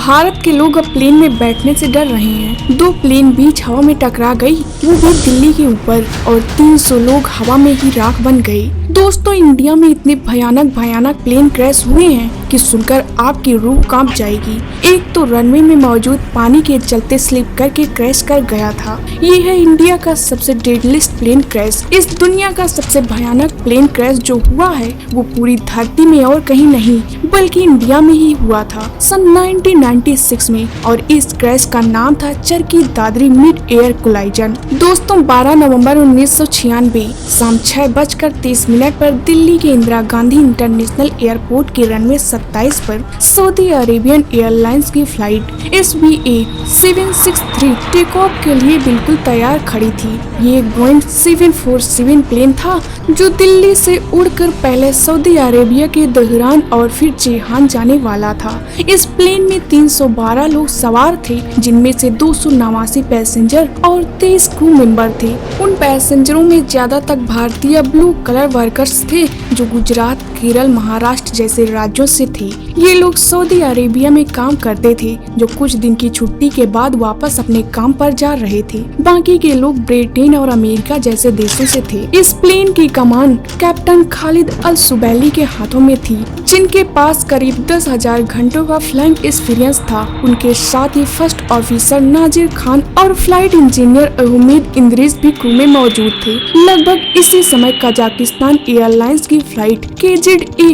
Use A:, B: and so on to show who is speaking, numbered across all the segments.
A: भारत के लोग अब प्लेन में बैठने से डर रहे हैं। 2 प्लेन बीच हवा में टकरा गई, वो भी दिल्ली के ऊपर, और 300 लोग हवा में ही राख बन गए। दोस्तों, इंडिया में इतने भयानक प्लेन क्रैश हुए हैं कि सुनकर आपकी रूह कांप जाएगी। एक तो रनवे में मौजूद पानी के चलते स्लिप करके क्रैश कर गया था। ये है इंडिया का सबसे डेडलिस्ट प्लेन क्रैश। इस दुनिया का सबसे भयानक प्लेन क्रैश जो हुआ है वो पूरी धरती में और कहीं नहीं बल्कि इंडिया में ही हुआ था सन 1996 में, और इस क्रैश का नाम था Charkhi Dadri mid air collision. दोस्तों, 12 नवंबर 1996 शाम 6:30 पर दिल्ली के इंदिरा गांधी इंटरनेशनल एयरपोर्ट के रनवे 27 पर सऊदी अरेबियन एयरलाइंस की फ्लाइट SBA 763 टेक ऑफ के लिए बिल्कुल तैयार खड़ी थी। ये एक बोइंग 747 प्लेन था जो दिल्ली से उड़कर पहले सऊदी अरेबिया के दहरान और फिर जेहान जाने वाला था। इस प्लेन में 312 लोग सवार थे, जिनमें से 289 पैसेंजर और 23 क्रू मेंबर थे। उन पैसेंजरों में ज्यादातर भारतीय ब्लू कलर वर्कर्स थे जो गुजरात, केरल, महाराष्ट्र जैसे राज्यों से थे। ये लोग सऊदी अरेबिया में काम करते थे, जो कुछ दिन की छुट्टी के बाद वापस अपने काम पर जा रहे थे। बाकी के लोग ब्रिटेन और अमेरिका जैसे देशों से थे। इस प्लेन की कमान कैप्टन खालिद अल सुबैली के हाथों में थी, जिनके पास करीब 10,000 घंटों का फ्लाइंग एक्सपीरियंस था। उनके साथ ही फर्स्ट ऑफिसर नाजिर खान और फ्लाइट इंजीनियर अहमद इंद्रिस भी क्रू में मौजूद थे। लगभग इसी समय कजाकिस्तान एयरलाइंस की फ्लाइट KZA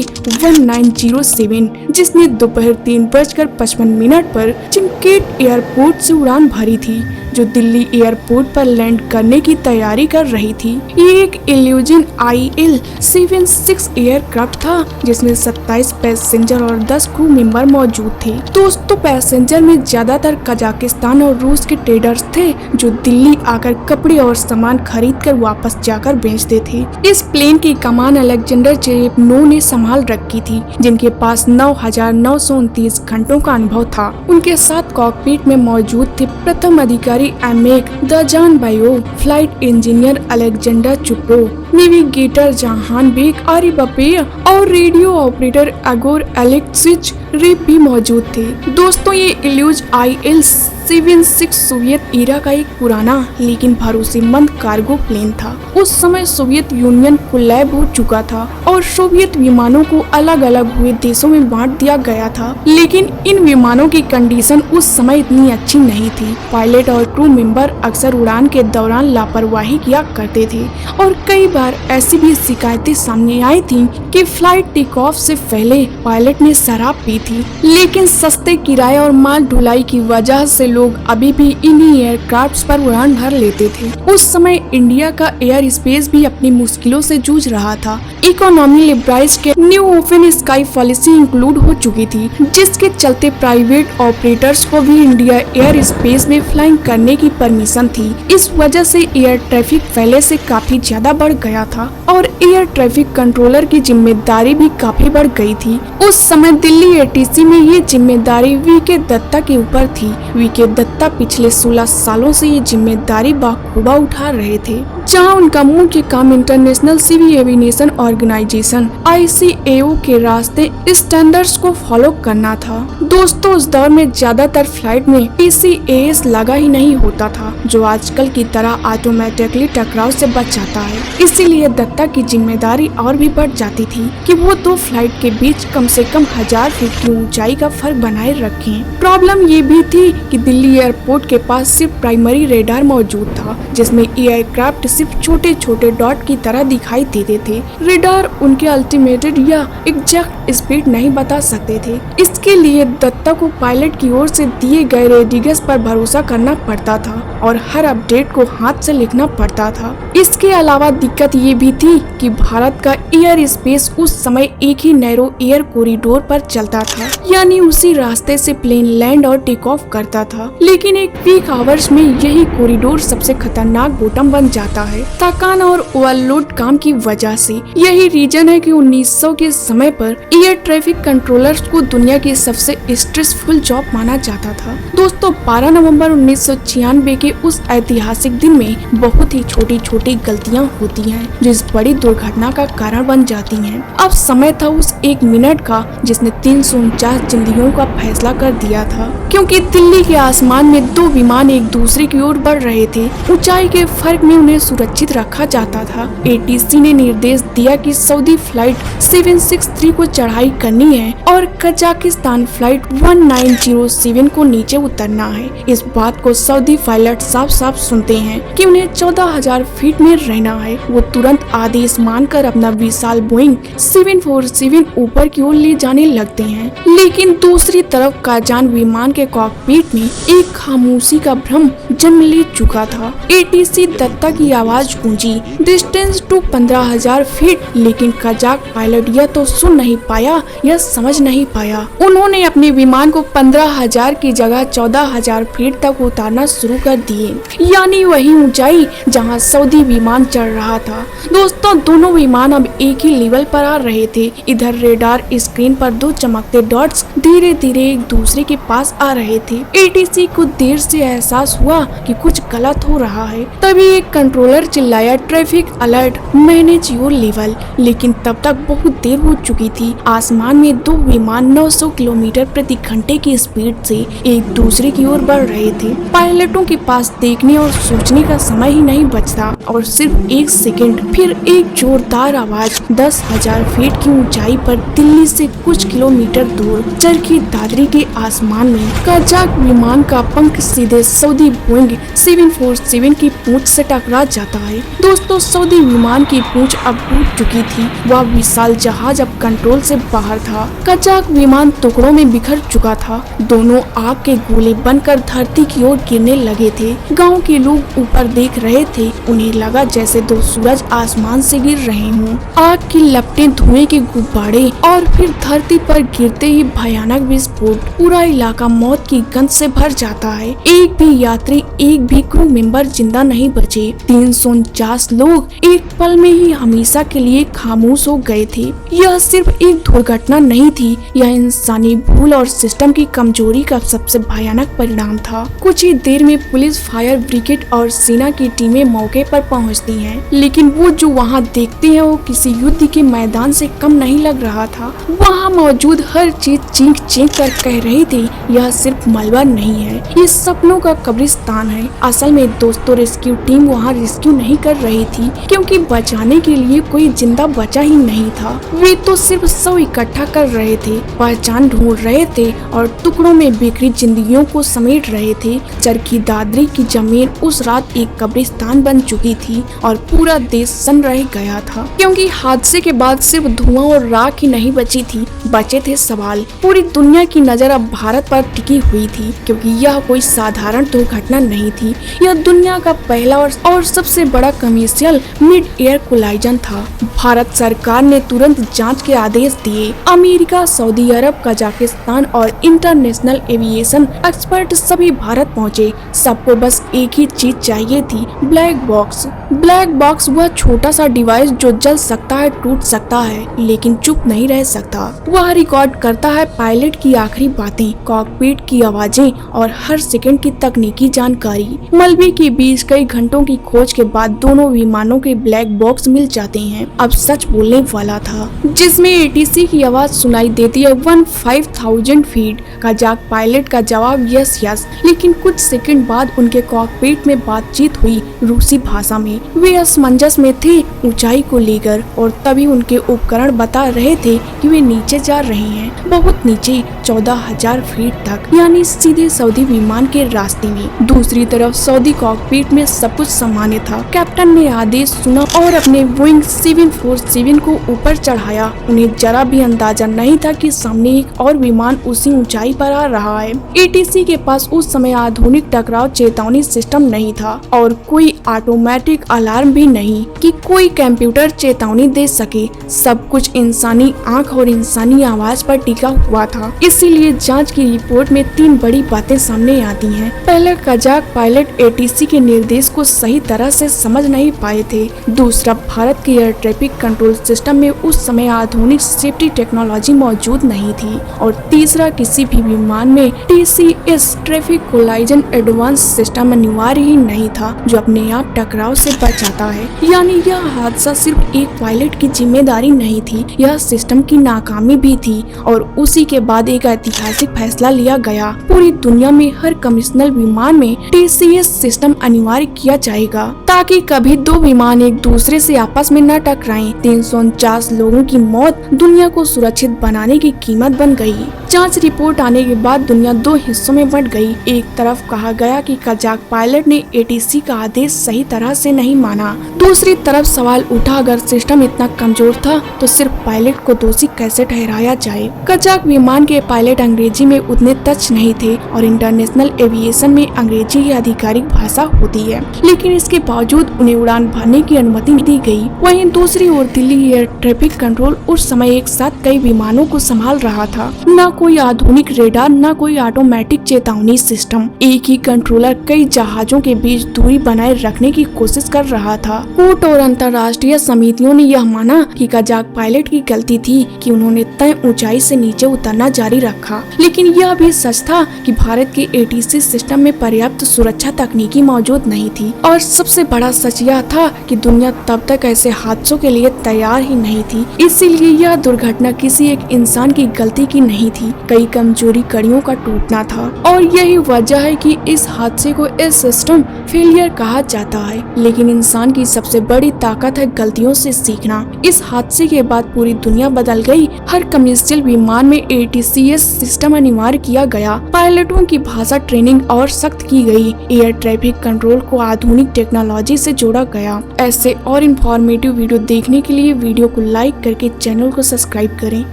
A: 1907, जिसने दोपहर 3:55 पर चिनकेट एयरपोर्ट से उड़ान भरी थी, जो दिल्ली एयरपोर्ट पर लैंड करने की तैयारी कर रही थी। ये एक इल्यूजन IL-76 एयरक्राफ्ट था, जिसमें 27 पैसेंजर और 10 क्रू मेंबर मौजूद थे। दोस्तों, पैसेंजर में ज्यादातर कजाकिस्तान और रूस के ट्रेडर्स थे, जो दिल्ली आकर कपड़े और सामान खरीद कर वापस जाकर बेचते थे। इस प्लेन की कमान अलेक्जेंडर चेरेपनोव ने संभाल रखी थी, जिनके पास 9,929 घंटों का अनुभव था। उनके साथ कॉकपिट में मौजूद थे प्रथम अधिकारी एमेक दजान बायो, flight engineer Alexander Chupro, navigator जहान बेग आरिबपे और रेडियो ऑपरेटर अगोर एलेक्सिच रिप भी मौजूद थे। दोस्तों, ये इल्यूज IL-76 सोवियत एरा का एक पुराना लेकिन भरोसेमंद कार्गो प्लेन था। उस समय सोवियत यूनियन कोलैब हो चुका था और सोवियत विमानों को अलग अलग हुए देशों में बांट दिया गया था, लेकिन इन विमानों की कंडीशन उस समय इतनी अच्छी नहीं थी। पायलट और क्रू मेंबर अक्सर उड़ान के दौरान लापरवाही किया करते थे, और कई बार ऐसी भी शिकायतें सामने आई थी कि फ्लाइट टेक ऑफ से पहले पायलट ने शराब पी थी। लेकिन सस्ते किराए और माल ढुलाई की वजह से लोग अभी भी इन्हीं एयरक्राफ्ट्स पर उड़ान भर लेते थे। उस समय इंडिया का एयर स्पेस भी अपनी मुश्किलों से जूझ रहा था। इकोनॉमी लिबराइज के new open sky policy include हो चुकी थी, जिसके चलते प्राइवेट ऑपरेटर्स को भी इंडिया एयर स्पेस में फ्लाइंग करने की परमिशन थी। इस वजह से एयर ट्रैफिक पहले से काफी ज्यादा बढ़ गया था और एयर ट्रैफिक कंट्रोलर की जिम्मेदारी भी काफी बढ़ गई थी। उस समय दिल्ली ATC में ये जिम्मेदारी VK दत्ता के ऊपर थी। VK दत्ता पिछले 16 सालों से ये जिम्मेदारी बखूबा उठा रहे थे, जहां उनका मुख्य काम international civil aviation organisation ICAO के रास्ते स्टैंडर्ड्स को फॉलो करना था। दोस्तों, उस दौर में ज्यादातर फ्लाइट में PCAS लगा ही नहीं होता था, जो आजकल की तरह ऑटोमेटिकली टकराव से बच जाता है। इसीलिए दत्ता की जिम्मेदारी और भी बढ़ जाती थी कि वो 2 फ्लाइट के बीच कम से कम 1000 फीट की ऊंचाई का फर्क बनाए रखें। प्रॉब्लम ये भी थी कि दिल्ली एयरपोर्ट के पास सिर्फ प्राइमरी रेडार मौजूद था, जिसमें एयरक्राफ्ट सिर्फ छोटे छोटे डॉट की तरह दिखाई देते थे। रेडार उनके अल्टीमेटेड या एग्जैक्ट स्पीड नहीं बता सकते थे। इसके लिए दत्ता को पायलट की ओर से दिए गए रेडिगस पर भरोसा करना पड़ता था और हर अपडेट को हाथ से लिखना पड़ता था। इसके अलावा दिक्कत ये भी थी कि भारत का एयर स्पेस उस समय एक ही नैरो एयर कॉरिडोर पर चलता था, यानी उसी रास्ते से प्लेन लैंड और टेक ऑफ करता था। लेकिन एक पीक आवर्स में यही कॉरिडोर सबसे खतरनाक बॉटम बन जाता है, थकान और ओवरलोड काम की वजह से। यही रीजन है कि 1900 के समय पर एयर ट्रैफिक कंट्रोलर को दुनिया की सबसे स्ट्रेसफुल जॉब माना जाता था। दोस्तों 12 नवंबर 1996 के उस ऐतिहासिक दिन में बहुत ही छोटी छोटी गलतियां होती हैं जो इस बड़ी दुर्घटना का कारण बन जाती हैं। अब समय था उस 1 मिनट का जिसने 349 जिंदगियों का फैसला कर दिया था, क्योंकि दिल्ली के आसमान में 2 विमान एक दूसरे की ओर बढ़ रहे थे। ऊंचाई के फर्क में उन्हें सुरक्षित रखा जाता था। ATC ने निर्देश दिया कि सऊदी फ्लाइट 763 को चढ़ाई करनी है और कजाकिस्तान फ्लाइट 1907 को नीचे उतरना है। इस बात को सऊदी पायलट साफ साफ सुनते हैं कि उन्हें 14,000 फीट में रहना है। वो तुरंत आदेश मानकर अपना विशाल बोइंग 747 ऊपर की ओर ले जाने लगते हैं। लेकिन दूसरी तरफ काजान विमान के कॉकपिट में एक खामोशी का भ्रम जन्म ले चुका था। ATC दत्ता की आवाज गूंजी, डिस्टेंस टू 15,000 फीट, लेकिन कजाक पायलट यह तो सुन नहीं पाया, यह समझ नहीं पाया। उन्होंने अपने विमान को 15,000 की जगह 14,000 फीट तक उतारना शुरू कर दिए, यानी वही ऊंचाई जहां सऊदी विमान चढ़ रहा था। दोस्तों दोनों विमान अब एक ही लेवल पर आ रहे थे। इधर रेडार स्क्रीन पर 2 चमकते डॉट्स धीरे धीरे एक दूसरे के पास आ रहे थे। ATC को देर से एहसास हुआ कि कुछ गलत हो रहा है। तभी एक कंट्रोलर चिल्लाया, traffic alert, manage your level. लेकिन तब तक बहुत देर हो चुकी थी। आसमान में 2 विमान 900 किलोमीटर प्रति घंटे की स्पीड से एक दूसरे की ओर बढ़ रहे थे। पायलटों के पास देखने और सोचने का समय ही नहीं बचता और सिर्फ 1 सेकंड, फिर एक जोरदार आवाज 10,000 फीट की ऊंचाई पर दिल्ली से कुछ किलोमीटर दूर चरखी दादरी के आसमान में कजाक विमान का पंख सीधे सऊदी बोइंग 747 की पूंछ से टकरा जाता है। दोस्तों सऊदी विमान की पूंछ अब टूट चुकी थी। वह विशाल जहाज अब कंट्रोल से बाहर था। कजाक विमान टुकड़ों में बिखर चुका था। दोनों आग के गोले बनकर धरती की ओर गिरने लगे थे। गांव के लोग ऊपर देख रहे थे। उन्हें लगा जैसे 2 सूरज आसमान से गिर रहे हों। आग की लपटें, धुएं के गुब्बारे और फिर धरती पर गिरते ही भयानक विस्फोट। पूरा इलाका मौत की गंध से भर जाता है। एक भी यात्री, एक भी क्रू मेंबर जिंदा नहीं बचे। 349 लोग एक पल में ही हमेशा के लिए खामोश हो गए थे। यह सिर्फ एक दुर्घटना नहीं थी, यह इंसानी भूल और सिस्टम की कमजोरी का सबसे भयानक परिणाम था। कुछ ही देर में पुलिस, फायर ब्रिगेड और सेना की टीमें मौके पर पहुंचती हैं, लेकिन वो जो वहां देखते हैं वो किसी युद्ध के मैदान से कम नहीं लग रहा था। वहां मौजूद हर चीज चीख चीख कर कह रही थी, यह सिर्फ मलबा नहीं है, ये सपनों का कब्रिस्तान है। असल में दोस्तों रेस्क्यू टीम वहाँ रेस्क्यू नहीं कर रही थी, क्योंकि बचाने के लिए कोई जिंदा बचा ही नहीं था। वे तो सिर्फ शव इकट्ठा कर रहे थे, पहचान ढूंढ रहे थे और टुकड़ों में बिखरी जिंदगियों को समेट रहे थे। चरखी दादरी की जमीन उस रात एक कब्रिस्तान बन चुकी थी और पूरा देश सन रह गया था, क्योंकि हादसे के बाद सिर्फ धुआं और राख ही नहीं बची थी, बचे थे सवाल। पूरी दुनिया की नजर अब भारत पर टिकी हुई थी, क्योंकि यह कोई साधारण दुर्घटना नहीं थी। यह दुनिया का पहला और सबसे बड़ा कमर्शियल मिड एयर कोलाइजन था। भारत सरकार ने तुरंत जांच के आदेश दिए। अमेरिका, सऊदी अरब, कजाकिस्तान और इंटरनेशनल एविएशन एक्सपर्ट सभी भारत पहुंचे। सबको बस एक ही चीज चाहिए थी, ब्लैक बॉक्स। ब्लैक बॉक्स वह छोटा सा डिवाइस जो जल सकता है, टूट सकता है, लेकिन चुप नहीं रह सकता। वह रिकॉर्ड करता है पायलट की आखिरी बातें, कॉकपिट की आवाजें और हर सेकंड की तकनीकी जानकारी। मलबे के बीच कई घंटों की खोज के बाद दोनों विमानों के ब्लैक बॉक्स मिल जाते हैं। अब सच बोलने वाला था, जिसमें ATC की आवाज सुनाई देती है 15,000 फीट। कजाक पायलट का जवाब यस यस, लेकिन कुछ सेकंड बाद उनके कॉकपिट में बातचीत हुई रूसी भाषा में। वे असमंजस में थे ऊंचाई को लेकर, और तभी उनके उपकरण बता रहे थे कि वे नीचे जा रहे हैं, बहुत नीचे, 14,000 फीट तक, यानी सीधे सऊदी विमान के रास्ते में। दूसरी तरफ सऊदी कॉकपिट में सब कुछ सामान्य था। कैप्टन ने आदेश सुना और अपने बोइंग 747 को ऊपर चढ़ाया। उन्हें जरा भी अंदाजा नहीं था कि सामने एक और विमान उसी ऊंचाई पर आ रहा है। ATC के पास उस समय आधुनिक टकराव चेतावनी सिस्टम नहीं था और कोई ऑटोमेटिक अलार्म भी नहीं कि कोई कंप्यूटर चेतावनी दे सके। सब कुछ इंसानी आंख और इंसानी आवाज पर टिका हुआ था। इसीलिए जांच की रिपोर्ट में 3 बड़ी बातें सामने आती हैं। पहले, कजाक पायलट ATC के निर्देश को सही तरह से समझ नहीं पाए थे। दूसरा, भारत के एयर ट्रैफिक कंट्रोल सिस्टम में उस समय आधुनिक सेफ्टी टेक्नोलॉजी मौजूद नहीं थी। और तीसरा, किसी भी विमान में TCS traffic collision advance system अनिवार्य ही नहीं था जो अपने आप टकराव से बचाता है। यानी यह हादसा सिर्फ एक पायलट की जिम्मेदारी नहीं थी, यह सिस्टम की नाकामी भी थी। और उसी के बाद एक ऐतिहासिक फैसला लिया गया, पूरी दुनिया में हर कमर्शियल विमान में TCS सिस्टम अनिवार्य किया जाएगा ताकि कभी दो विमान एक दूसरे से आपस में न टकराएं। 349 लोगों की मौत दुनिया को सुरक्षित बनाने की कीमत बन गई। जांच रिपोर्ट आने के बाद दुनिया दो हिस्सों में बंट गई। एक तरफ कहा गया कि कजाक पायलट ने ATC का आदेश सही तरह से नहीं माना। दूसरी तरफ सवाल उठा, अगर सिस्टम इतना कमजोर था तो सिर्फ पायलट को दोषी कैसे ठहराया जाए। कजाक विमान के पायलट अंग्रेजी में उतने टच नहीं थे और इंटरनेशनल एविएशन में अंग्रेजी ही आधिकारिक भाषा होती है, लेकिन इसके बावजूद उन्हें उड़ान भरने की अनुमति दी गई। वहीं दूसरी ओर दिल्ली एयर ट्रैफिक कंट्रोल उस समय एक साथ कई विमानों को संभाल रहा था। न कोई आधुनिक रेडार, न कोई ऑटोमेटिक चेतावनी सिस्टम। एक ही कंट्रोलर कई जहाजों के बीच दूरी बनाए रखने की कोशिश कर रहा था। कोर्ट और अंतर्राष्ट्रीय समितियों ने यह माना कि कजाक पायलट की गलती थी कि उन्होंने तय ऊंचाई से नीचे उतरना जारी रखा, लेकिन यह भी सच था कि भारत के ATC सिस्टम में पर्याप्त सुरक्षा तकनीकी मौजूद नहीं थी। और सबसे बड़ा सच यह था कि दुनिया तब तक ऐसे हादसों के लिए तैयार ही नहीं थी। इसीलिए यह दुर्घटना किसी एक इंसान की गलती की नहीं थी, कई कमजोरी कड़ियों का टूटना था। और यही वजह है कि इस हादसे को इस सिस्टम फेलियर कहा जाता है, लेकिन इंसान की सबसे बड़ी ताकत है गलतियों से सीखना। इस हादसे के बाद पूरी दुनिया बदल गई। हर कमर्शियल विमान में ATCS सिस्टम अनिवार्य किया गया, पायलटों की भाषा ट्रेनिंग और सख्त की गई, एयर ट्रैफिक कंट्रोल को आधुनिक टेक्नोलॉजी से जोड़ा गया। ऐसे और इन्फॉर्मेटिव वीडियो देखने के लिए वीडियो को लाइक करके चैनल को सब्सक्राइब करें।